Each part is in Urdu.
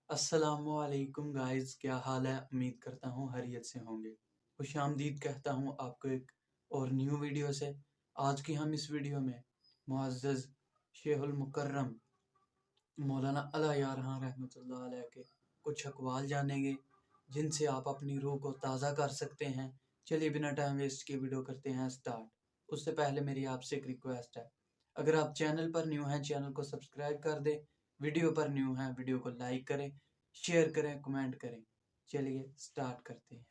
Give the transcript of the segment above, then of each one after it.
السلام علیکم گائز، کیا حال ہے؟ امید کرتا ہوں خیریت سے ہوں گے۔ خوش آمدید کہتا ہوں آپ کو ایک اور نیو ویڈیو سے۔ آج کی ہم اس ویڈیو میں معزز شیخ المکرم مولانا علی یارحان رحمۃ اللہ علیہ کے کچھ اقوال جانیں گے جن سے آپ اپنی روح کو تازہ کر سکتے ہیں۔ چلیے بنا ٹائم ویسٹ کے ویڈیو کرتے ہیں سٹارٹ۔ اس سے پہلے میری آپ سے ایک ریکویسٹ ہے، اگر آپ چینل پر نیو ہیں چینل کو سبسکرائب کر دیں، ویڈیو پر نیو ہیں ویڈیو کو لائک کریں، شیئر کریں، کمنٹ کریں۔ چلیے سٹارٹ کرتے ہیں۔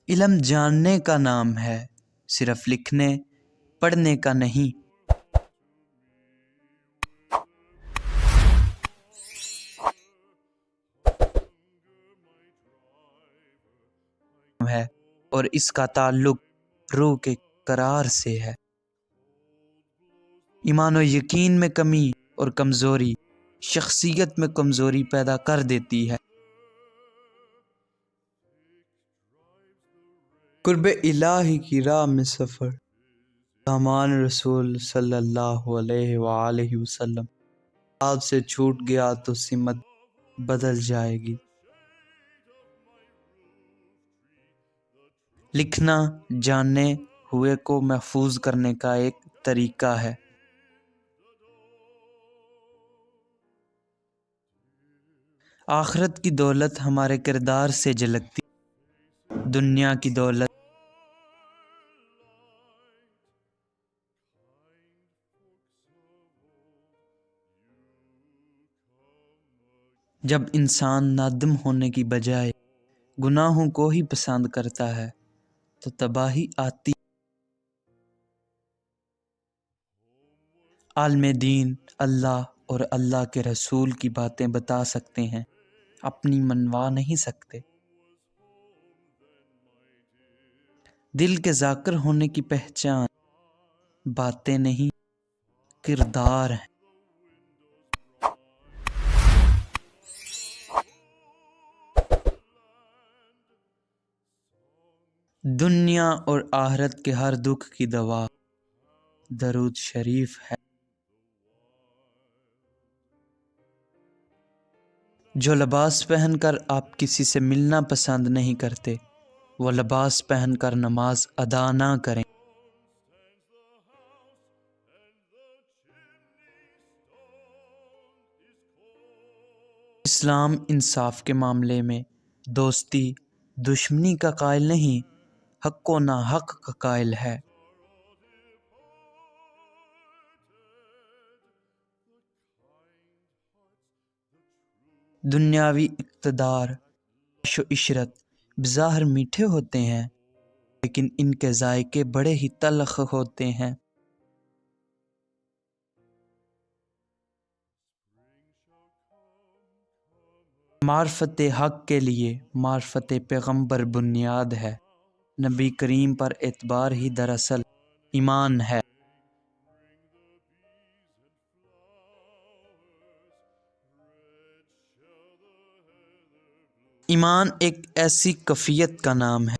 علم جاننے کا نام ہے، صرف لکھنے پڑھنے کا نہیں۔ ہے اور اس کا تعلق روح کے قرار سے ہے۔ ایمان و یقین میں کمی اور کمزوری شخصیت میں کمزوری پیدا کر دیتی ہے۔ قرب الہی کی راہ میں سفر، سامان رسول صلی اللہ علیہ وآلہ وسلم آپ سے چھوٹ گیا تو سمت بدل جائے گی۔ لکھنا جاننے ہوئے کو محفوظ کرنے کا ایک طریقہ ہے۔ آخرت کی دولت ہمارے کردار سے جھلکتی، دنیا کی دولت جب انسان نادم ہونے کی بجائے گناہوں کو ہی پسند کرتا ہے تو تباہی آتی۔ عالم دین اللہ اور اللہ کے رسول کی باتیں بتا سکتے ہیں، اپنی منوا نہیں سکتے۔ دل کے ذاکر ہونے کی پہچان باتیں نہیں، کردار ہیں۔ دنیا اور آخرت کے ہر دکھ کی دوا درود شریف ہے۔ جو لباس پہن کر آپ کسی سے ملنا پسند نہیں کرتے، وہ لباس پہن کر نماز ادا نہ کریں۔ اسلام انصاف کے معاملے میں دوستی دشمنی کا قائل نہیں، حق و ناحق کا قائل ہے۔ دنیاوی اقتدار، عیش و عشرت بظاہر میٹھے ہوتے ہیں، لیکن ان کے ذائقے بڑے ہی تلخ ہوتے ہیں۔ معرفت حق کے لیے معرفت پیغمبر بنیاد ہے۔ نبی کریم پر اعتبار ہی دراصل ایمان ہے۔ ایمان ایک ایسی کیفیت کا نام ہے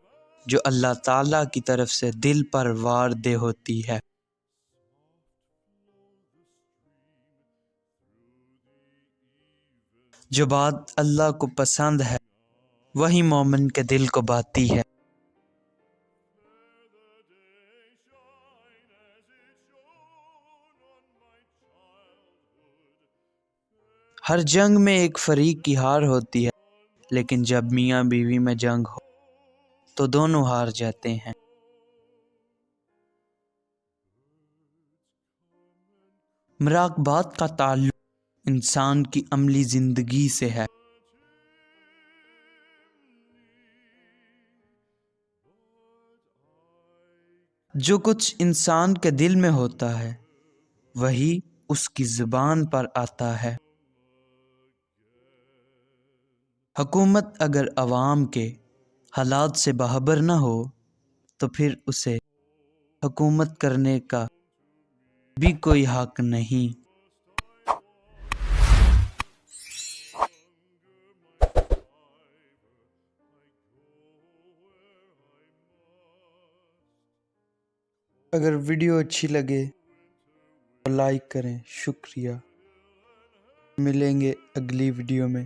جو اللہ تعالیٰ کی طرف سے دل پر واردہ ہوتی ہے۔ جو بات اللہ کو پسند ہے وہی مومن کے دل کو بھاتی ہے۔ ہر جنگ میں ایک فریق کی ہار ہوتی ہے، لیکن جب میاں بیوی میں جنگ ہو تو دونوں ہار جاتے ہیں۔ مراقبات کا تعلق انسان کی عملی زندگی سے ہے۔ جو کچھ انسان کے دل میں ہوتا ہے وہی اس کی زبان پر آتا ہے۔ حکومت اگر عوام کے حالات سے باخبر نہ ہو تو پھر اسے حکومت کرنے کا بھی کوئی حق نہیں۔ اگر ویڈیو اچھی لگے تو لائک کریں، شکریہ۔ ملیں گے اگلی ویڈیو میں۔